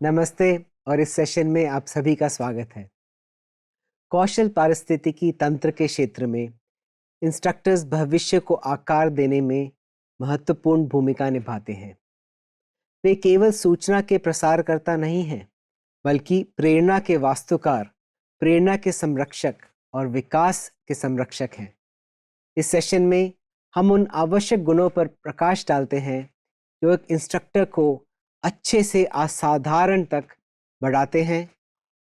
नमस्ते और इस सेशन में आप सभी का स्वागत है। कौशल पारिस्थितिकी तंत्र के क्षेत्र में इंस्ट्रक्टर्स भविष्य को आकार देने में महत्वपूर्ण भूमिका निभाते हैं। वे केवल सूचना के प्रसारकर्ता नहीं हैं, बल्कि प्रेरणा के वास्तुकार, प्रेरणा के संरक्षक और विकास के संरक्षक हैं। इस सेशन में हम उन आवश्यक गुणों पर प्रकाश डालते हैं जो एक इंस्ट्रक्टर को अच्छे से असाधारण तक बढ़ाते हैं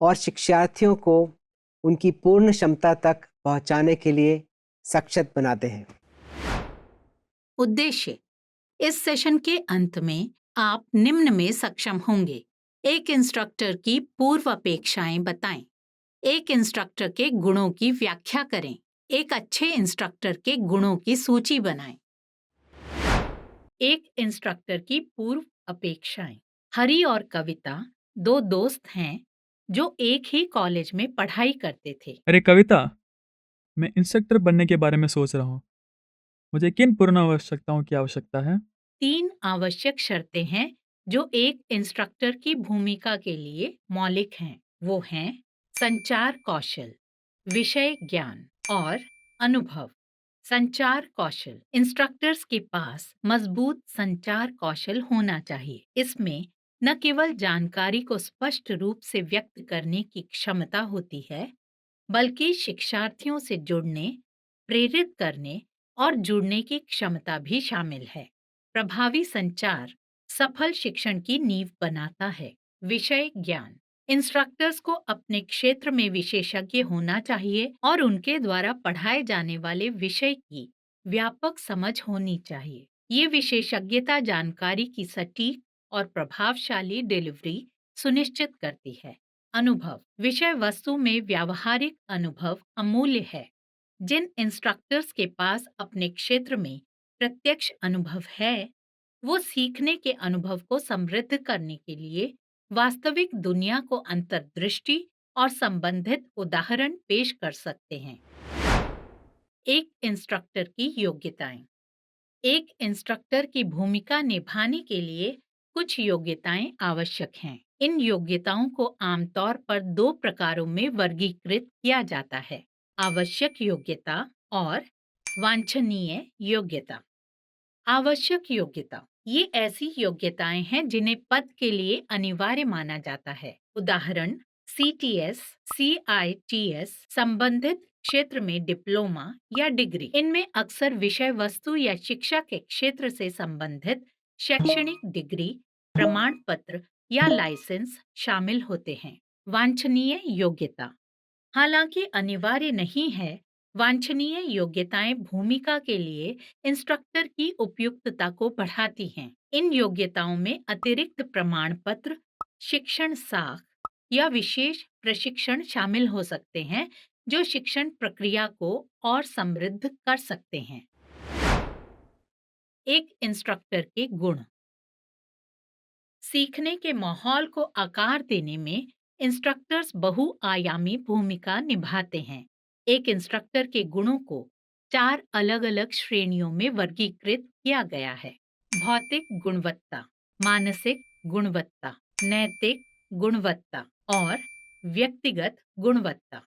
और शिक्षार्थियों को उनकी पूर्ण क्षमता तक पहुंचाने के लिए सक्षम बनाते हैं। उद्देश्य: इस सेशन के अंत में आप निम्न में सक्षम होंगे। एक इंस्ट्रक्टर की पूर्व अपेक्षाएं बताएं। एक इंस्ट्रक्टर के गुणों की व्याख्या करें। एक अच्छे इंस्ट्रक्टर के गुणों की सूची बनाएं। एक इंस्ट्रक्टर की पूर्व अपेक्षाएं। हरि और कविता दो दोस्त हैं जो एक ही कॉलेज में पढ़ाई करते थे। अरे कविता, मैं इंस्ट्रक्टर बनने के बारे में सोच रहा हूँ। मुझे किन पूर्ण आवश्यकताओं की आवश्यकता है? 3 आवश्यक शर्तें हैं जो एक इंस्ट्रक्टर की भूमिका के लिए मौलिक हैं। वो हैं संचार कौशल, विषय ज्ञान और अनुभव। संचार कौशल: इंस्ट्रक्टर्स के पास मजबूत संचार कौशल होना चाहिए। इसमें न केवल जानकारी को स्पष्ट रूप से व्यक्त करने की क्षमता होती है, बल्कि शिक्षार्थियों से जुड़ने, प्रेरित करने और जुड़ने की क्षमता भी शामिल है। प्रभावी संचार सफल शिक्षण की नींव बनाता है। विषय ज्ञान: इंस्ट्रक्टर्स को अपने क्षेत्र में विशेषज्ञ होना चाहिए और उनके द्वारा पढ़ाए जाने वाले विषय की व्यापक समझ होनी चाहिए। ये विशेषज्ञता जानकारी की सटीक और प्रभावशाली डिलीवरी सुनिश्चित करती है। अनुभव: विषय वस्तु में व्यावहारिक अनुभव अमूल्य है। जिन इंस्ट्रक्टर्स के पास अपने क्षेत्र में प्रत्यक्ष अनुभव है, वो सीखने के अनुभव को समृद्ध करने के लिए वास्तविक दुनिया को अंतर्दृष्टि और संबंधित उदाहरण पेश कर सकते हैं। एक इंस्ट्रक्टर की योग्यताएं। एक इंस्ट्रक्टर की भूमिका निभाने के लिए कुछ योग्यताएं आवश्यक हैं। इन योग्यताओं को आमतौर पर 2 प्रकारों में वर्गीकृत किया जाता है: आवश्यक योग्यता और वांछनीय योग्यता। आवश्यक योग्यता: ये ऐसी योग्यताएं हैं जिन्हें पद के लिए अनिवार्य माना जाता है। उदाहरण: CTS, CITS, संबंधित क्षेत्र में डिप्लोमा या डिग्री। इनमें अक्सर विषय वस्तु या शिक्षा के क्षेत्र से संबंधित शैक्षणिक डिग्री, प्रमाण पत्र या लाइसेंस शामिल होते हैं। वांछनीय योग्यता: हालांकि अनिवार्य नहीं है, वांछनीय योग्यताएं भूमिका के लिए इंस्ट्रक्टर की उपयुक्तता को बढ़ाती हैं। इन योग्यताओं में अतिरिक्त प्रमाण पत्र, शिक्षण साख या विशेष प्रशिक्षण शामिल हो सकते हैं जो शिक्षण प्रक्रिया को और समृद्ध कर सकते हैं। एक इंस्ट्रक्टर के गुण। सीखने के माहौल को आकार देने में इंस्ट्रक्टर्स बहुआयामी भूमिका निभाते हैं। एक इंस्ट्रक्टर के गुणों को 4 अलग-अलग श्रेणियों में वर्गीकृत किया गया है: भौतिक गुणवत्ता, मानसिक गुणवत्ता, नैतिक गुणवत्ता और व्यक्तिगत गुणवत्ता।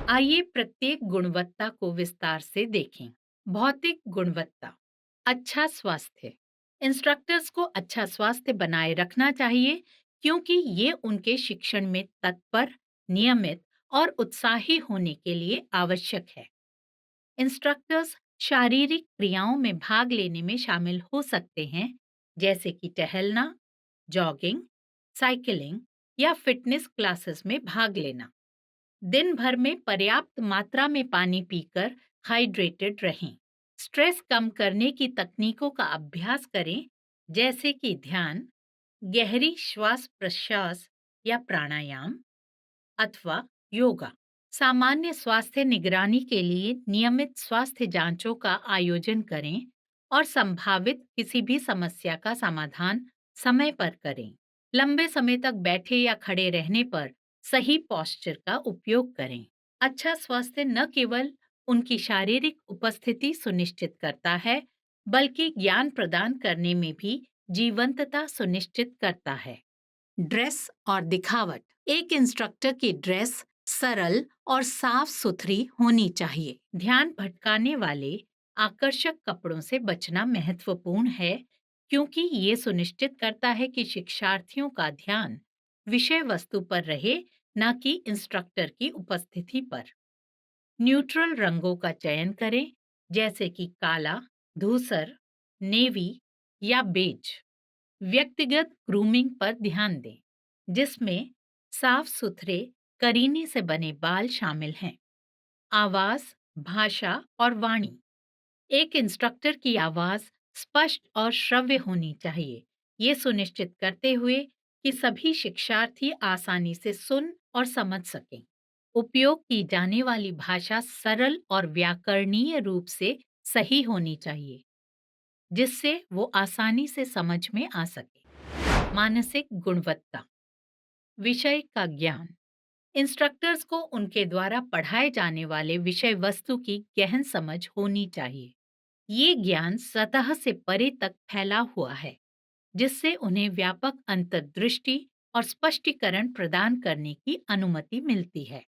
आइए प्रत्येक गुणवत्ता को विस्तार से देखें। भौतिक गुणवत्ता: अच्छा स्वास्थ्य। इंस्ट्रक्टर्स को अच्छा स्वास्थ्य बनाए रखना चाहिए क्योंकि ये उनके शिक्षण में तत्पर, नियमित और उत्साही होने के लिए आवश्यक है। इंस्ट्रक्टर्स शारीरिक क्रियाओं में भाग लेने में शामिल हो सकते हैं, जैसे कि टहलना, जॉगिंग, साइकिलिंग या फिटनेस क्लासेस में भाग लेना। दिन भर में पर्याप्त मात्रा में पानी पीकर हाइड्रेटेड रहें। स्ट्रेस कम करने की तकनीकों का अभ्यास करें, जैसे कि ध्यान, गहरी श्वास प्रश्वास या प्राणायाम अथवा योगा। सामान्य स्वास्थ्य निगरानी के लिए नियमित स्वास्थ्य जांचों का आयोजन करें और संभावित किसी भी समस्या का समाधान समय पर करें। लंबे समय तक बैठे या खड़े रहने पर सही पोस्चर का उपयोग करें। अच्छा स्वास्थ्य न केवल उनकी शारीरिक उपस्थिति सुनिश्चित करता है, बल्कि ज्ञान प्रदान करने में भी जीवंतता सुनिश्चित करता है। ड्रेस और दिखावट। एक इंस्ट्रक्टर की ड्रेस सरल और साफ सुथरी होनी चाहिए। ध्यान भटकाने वाले आकर्षक कपड़ों से बचना महत्वपूर्ण है, क्योंकि ये सुनिश्चित करता है कि शिक्षार्थियों का ध्यान विषय वस्तु पर रहे, न कि इंस्ट्रक्टर की उपस्थिति पर। न्यूट्रल रंगों का चयन करें, जैसे कि काला, धूसर, नेवी या बेज। व्यक्तिगत ग्रूमिंग पर ध्यान दें, जिसमें साफ सुथरे करीने से बने बाल शामिल हैं। आवाज, भाषा और वाणी। एक इंस्ट्रक्टर की आवाज स्पष्ट और श्रव्य होनी चाहिए, ये सुनिश्चित करते हुए कि सभी शिक्षार्थी आसानी से सुन और समझ सकें। उपयोग की जाने वाली भाषा सरल और व्याकरणीय रूप से सही होनी चाहिए, जिससे वो आसानी से समझ में आ सके। मानसिक गुणवत्ता। विषय का ज्ञान। इंस्ट्रक्टर्स को उनके द्वारा पढ़ाए जाने वाले विषय वस्तु की गहन समझ होनी चाहिए। ये ज्ञान सतह से परे तक फैला हुआ है, जिससे उन्हें व्यापक अंतर्दृष्टि और स्पष्टीकरण प्रदान करने की अनुमति मिलती है।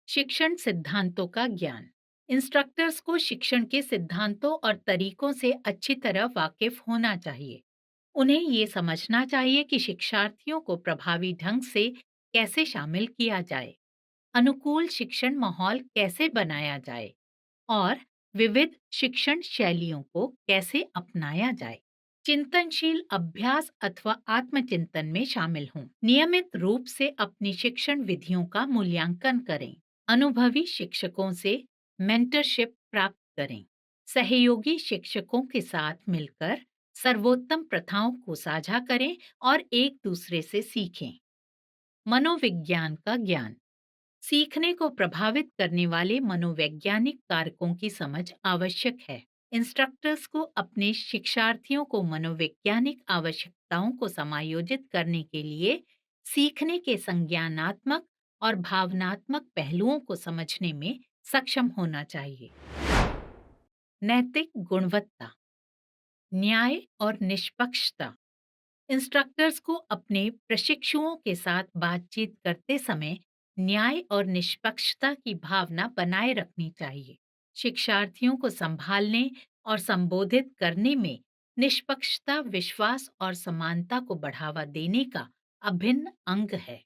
शिक्षण सिद्धांतों का ज्ञान। इंस्ट्रक्टर्स को शिक्षण के सिद्धांतों और तरीकों से अच्छी तरह वाकिफ होना चाहिए। उन्हें ये समझना चाहिए कि शिक्षार्थियों को प्रभावी ढंग से कैसे शामिल किया जाए, अनुकूल शिक्षण माहौल कैसे बनाया जाए और विविध शिक्षण शैलियों को कैसे अपनाया जाए। चिंतनशील अभ्यास अथवा आत्मचिंतन में शामिल हों। नियमित रूप से अपनी शिक्षण विधियों का मूल्यांकन करें। अनुभवी शिक्षकों से मेंटरशिप प्राप्त करें। सहयोगी शिक्षकों के साथ मिलकर सर्वोत्तम प्रथाओं को साझा करें और एक दूसरे से सीखें। मनोविज्ञान का ज्ञान। सीखने को प्रभावित करने वाले मनोवैज्ञानिक कारकों की समझ आवश्यक है। इंस्ट्रक्टर्स को अपने शिक्षार्थियों को मनोवैज्ञानिक आवश्यकताओं को समायोजित करने के लिए सीखने के संज्ञानात्मक और भावनात्मक पहलुओं को समझने में सक्षम होना चाहिए। नैतिक गुणवत्ता। न्याय और निष्पक्षता। इंस्ट्रक्टर्स को अपने प्रशिक्षुओं के साथ बातचीत करते समय न्याय और निष्पक्षता की भावना बनाए रखनी चाहिए। शिक्षार्थियों को संभालने और संबोधित करने में निष्पक्षता विश्वास और समानता को बढ़ावा देने का अभिन्न अंग है।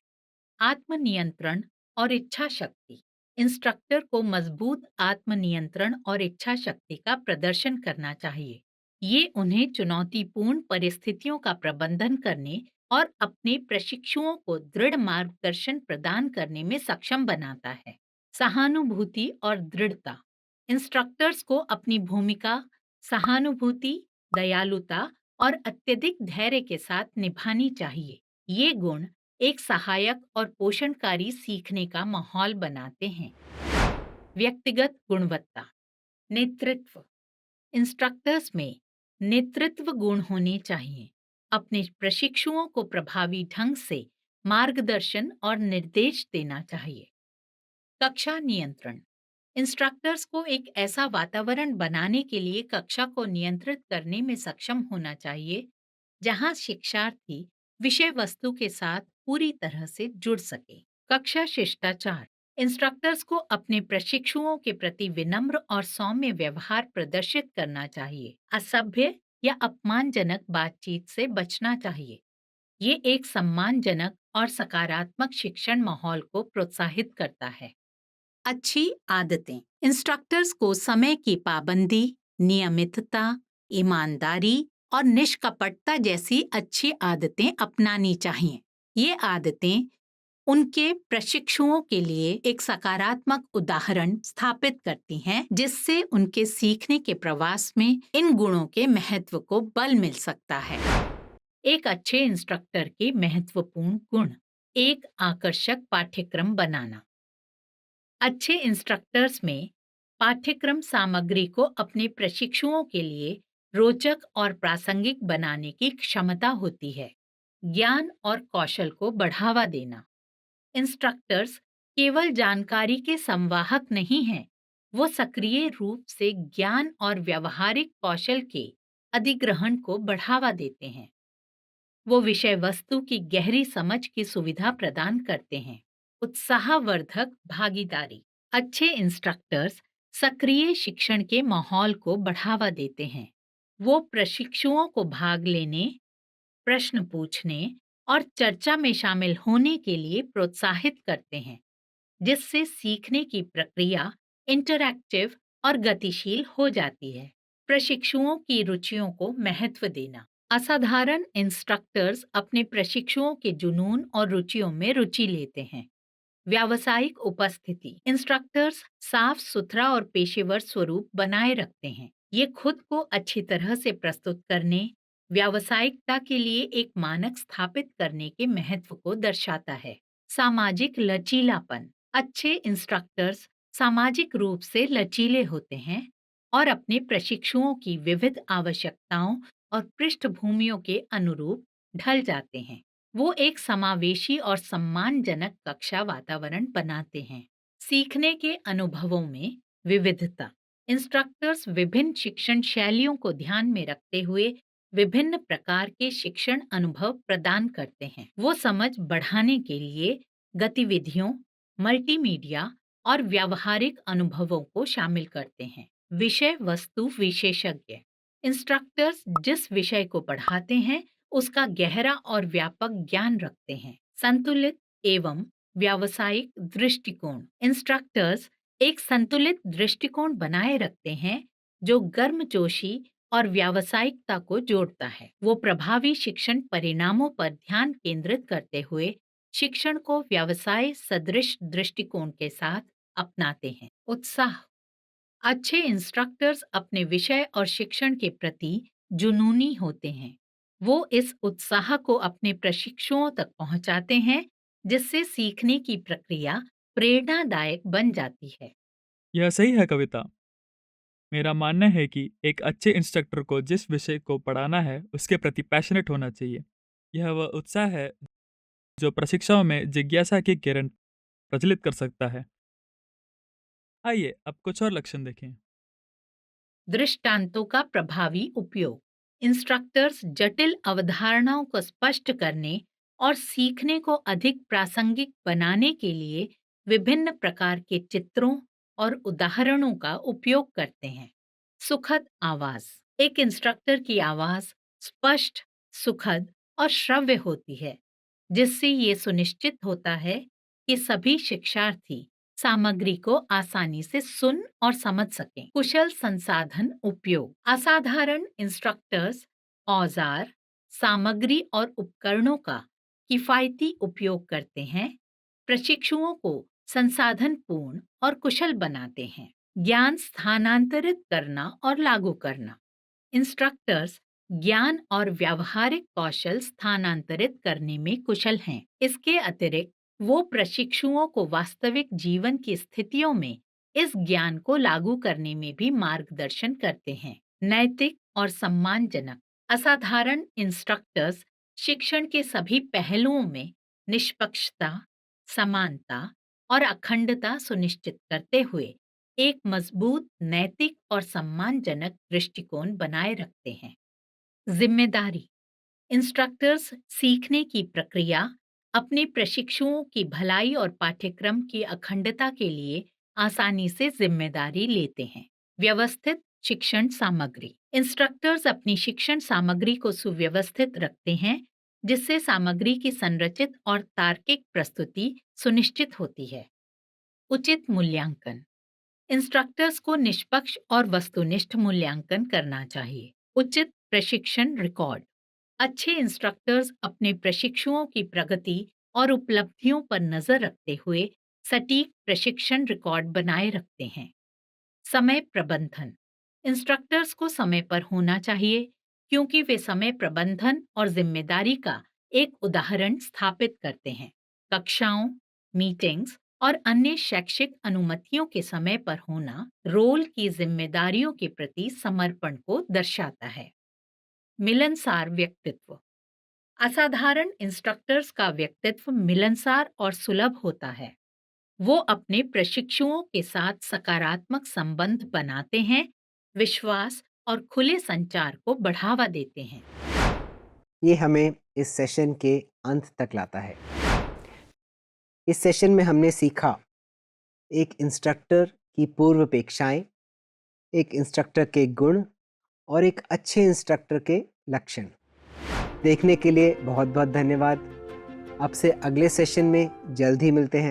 आत्मनियंत्रण और इच्छा शक्ति। इंस्ट्रक्टर को मजबूत आत्मनियंत्रण और इच्छा शक्ति का प्रदर्शन करना चाहिए। ये उन्हें चुनौतीपूर्ण परिस्थितियों का प्रबंधन करने और अपने प्रशिक्षुओं को दृढ़ मार्गदर्शन प्रदान करने में सक्षम बनाता है। सहानुभूति और दृढ़ता। इंस्ट्रक्टर्स को अपनी भूमिका सहानुभूति, दयालुता और अत्यधिक धैर्य के साथ निभानी चाहिए। ये गुण एक सहायक और पोषणकारी सीखने का माहौल बनाते हैं। व्यक्तिगत गुणवत्ता। नेतृत्व। इंस्ट्रक्टर्स में नेतृत्व गुण होने चाहिए। अपने प्रशिक्षुओं को प्रभावी ढंग से मार्गदर्शन और निर्देश देना चाहिए। कक्षा नियंत्रण। इंस्ट्रक्टर्स को एक ऐसा वातावरण बनाने के लिए कक्षा को नियंत्रित करने में सक्षम होना चाहिए, जहां शिक्षार्थी विषय वस्तु के साथ पूरी तरह से जुड़ सके। कक्षा शिष्टाचार। इंस्ट्रक्टर्स को अपने प्रशिक्षुओं के प्रति विनम्र और सौम्य व्यवहार प्रदर्शित करना चाहिए। असभ्य या अपमानजनक बातचीत से बचना चाहिए। ये एक सम्मानजनक और सकारात्मक शिक्षण माहौल को प्रोत्साहित करता है। अच्छी आदतें। इंस्ट्रक्टर्स को समय की पाबंदी, नियमितता, ईमानदारी और निष्कपटता जैसी अच्छी आदतें अपनानी चाहिए। ये आदतें उनके प्रशिक्षुओं के लिए एक सकारात्मक उदाहरण स्थापित करती हैं, जिससे उनके सीखने के प्रवास में इन गुणों के महत्व को बल मिल सकता है। एक अच्छे इंस्ट्रक्टर के महत्वपूर्ण गुण। एक आकर्षक पाठ्यक्रम बनाना। अच्छे इंस्ट्रक्टर्स में पाठ्यक्रम सामग्री को अपने प्रशिक्षुओं के लिए रोचक और प्रासंगिक बनाने की क्षमता होती है। ज्ञान और कौशल को बढ़ावा देना। इंस्ट्रक्टर्स केवल जानकारी के संवाहक नहीं हैं, वो सक्रिय रूप से ज्ञान और व्यावहारिक कौशल के अधिग्रहण को बढ़ावा देते हैं। वो विषय वस्तु की गहरी समझ की सुविधा प्रदान करते हैं। उत्साहवर्धक भागीदारी। अच्छे इंस्ट्रक्टर्स सक्रिय शिक्षण के माहौल को बढ़ावा देते हैं। वो प्रशिक्षुओं को भाग लेने, प्रश्न पूछने और चर्चा में शामिल होने के लिए प्रोत्साहित करते हैं, जिससे सीखने की प्रक्रिया इंटरैक्टिव और गतिशील हो जाती है। प्रशिक्षुओं की रुचियों को महत्व देना। असाधारण इंस्ट्रक्टर्स अपने प्रशिक्षुओं के जुनून और रुचियों में रुचि लेते हैं। व्यावसायिक उपस्थिति। इंस्ट्रक्टर्स साफ सुथरा और पेशेवर स्वरूप बनाए रखते हैं। ये खुद को अच्छी तरह से प्रस्तुत करने, व्यावसायिकता के लिए एक मानक स्थापित करने के महत्व को दर्शाता है। सामाजिक लचीलापन। अच्छे इंस्ट्रक्टर्स सामाजिक रूप से लचीले होते हैं और अपने प्रशिक्षुओं की विविध आवश्यकताओं और पृष्ठभूमियों के अनुरूप ढल जाते हैं। वो एक समावेशी और सम्मानजनक कक्षा वातावरण बनाते हैं। सीखने के अनुभवों में विविधता। इंस्ट्रक्टर्स विभिन्न शिक्षण शैलियों को ध्यान में रखते हुए विभिन्न प्रकार के शिक्षण अनुभव प्रदान करते हैं। वो समझ बढ़ाने के लिए गतिविधियों, मल्टीमीडिया और व्यावहारिक अनुभवों को शामिल करते हैं। विषय वस्तु विशेषज्ञ। इंस्ट्रक्टर्स जिस विषय को पढ़ाते हैं उसका गहरा और व्यापक ज्ञान रखते हैं। संतुलित एवं व्यावसायिक दृष्टिकोण। इंस्ट्रक्टर्स एक संतुलित दृष्टिकोण बनाए रखते हैं जो गर्मजोशी और व्यावसायिकता को जोड़ता है। वो प्रभावी शिक्षण परिणामों पर ध्यान केंद्रित करते हुए शिक्षण को व्यवसाय सदृश दृष्टिकोण के साथ अपनाते हैं। उत्साह। अच्छे इंस्ट्रक्टर्स अपने विषय और शिक्षण के प्रति जुनूनी होते हैं। वो इस उत्साह को अपने प्रशिक्षुओं तक पहुंचाते हैं, जिससे सीखने की प्रक्रिया प्रेरणादायक बन जाती है। यह सही है कविता। मेरा मानना है कि एक अच्छे इंस्ट्रक्टर को जिस विषय को पढ़ाना है उसके प्रति पैशनेट होना चाहिए। यह वह उत्साह है जो प्रशिक्षाओं में जिज्ञासा की किरण प्रज्वलित कर सकता है। आइए अब कुछ और लक्षण देखें। दृष्टांतों का प्रभावी उपयोग। इंस्ट्रक्टर्स जटिल अवधारणाओं को स्पष्ट करने और सीखने को अधिक प्रासंगिक बनाने के लिए विभिन्न प्रकार के चित्रों और उदाहरणों का उपयोग करते हैं। सुखद आवाज। एक इंस्ट्रक्टर की आवाज स्पष्ट, सुखद और श्रव्य होती है, जिससे ये सुनिश्चित होता है कि सभी शिक्षार्थी सामग्री को आसानी से सुन और समझ सकें। कुशल संसाधन उपयोग। असाधारण इंस्ट्रक्टर्स औजार, सामग्री और उपकरणों का किफायती उपयोग करते हैं, प्रशिक्षुओं को संसाधन पूर्ण और कुशल बनाते हैं। ज्ञान स्थानांतरित करना और लागू करना। इंस्ट्रक्टर्स ज्ञान और व्यावहारिक कौशल स्थानांतरित करने में कुशल हैं। इसके अतिरिक्त वो प्रशिक्षुओं को वास्तविक जीवन की स्थितियों में इस ज्ञान को लागू करने में भी मार्गदर्शन करते हैं। नैतिक और सम्मानजनक। असाधारण इंस्ट्रक्टर्स शिक्षण के सभी पहलुओं में निष्पक्षता, समानता और अखंडता सुनिश्चित करते हुए एक मजबूत नैतिक और सम्मानजनक दृष्टिकोण बनाए रखते हैं। जिम्मेदारी। इंस्ट्रक्टर्स सीखने की प्रक्रिया, अपने प्रशिक्षुओं की भलाई और पाठ्यक्रम की अखंडता के लिए आसानी से जिम्मेदारी लेते हैं। व्यवस्थित शिक्षण सामग्री। इंस्ट्रक्टर्स अपनी शिक्षण सामग्री को सुव्यवस्थित रखते हैं, जिससे सामग्री की संरचित और तार्किक प्रस्तुति सुनिश्चित होती है। उचित मूल्यांकन। इंस्ट्रक्टर्स को निष्पक्ष और वस्तुनिष्ठ मूल्यांकन करना चाहिए। उचित प्रशिक्षण रिकॉर्ड। अच्छे इंस्ट्रक्टर्स अपने प्रशिक्षुओं की प्रगति और उपलब्धियों पर नजर रखते हुए सटीक प्रशिक्षण रिकॉर्ड बनाए रखते हैं। समय प्रबंधन। इंस्ट्रक्टर्स को समय पर होना चाहिए, क्योंकि वे समय प्रबंधन और जिम्मेदारी का एक उदाहरण स्थापित करते हैं। कक्षाओं, मीटिंग्स और अन्य शैक्षिक अनुमतियों के समय पर होना रोल की जिम्मेदारियों के प्रति समर्पण को दर्शाता है। मिलनसार व्यक्तित्व। असाधारण इंस्ट्रक्टर्स का व्यक्तित्व मिलनसार और सुलभ होता है। वो अपने प्रशिक्षुओं के साथ सकारात्मक संबंध बनाते हैं, विश्वास और खुले संचार को बढ़ावा देते हैं। ये हमें इस सेशन के अंत तक लाता है। इस सेशन में हमने सीखा एक इंस्ट्रक्टर की पूर्व अपेक्षाएं, एक इंस्ट्रक्टर के गुण और एक अच्छे इंस्ट्रक्टर के लक्षण। देखने के लिए बहुत बहुत धन्यवाद। आपसे अगले सेशन में जल्द ही मिलते हैं।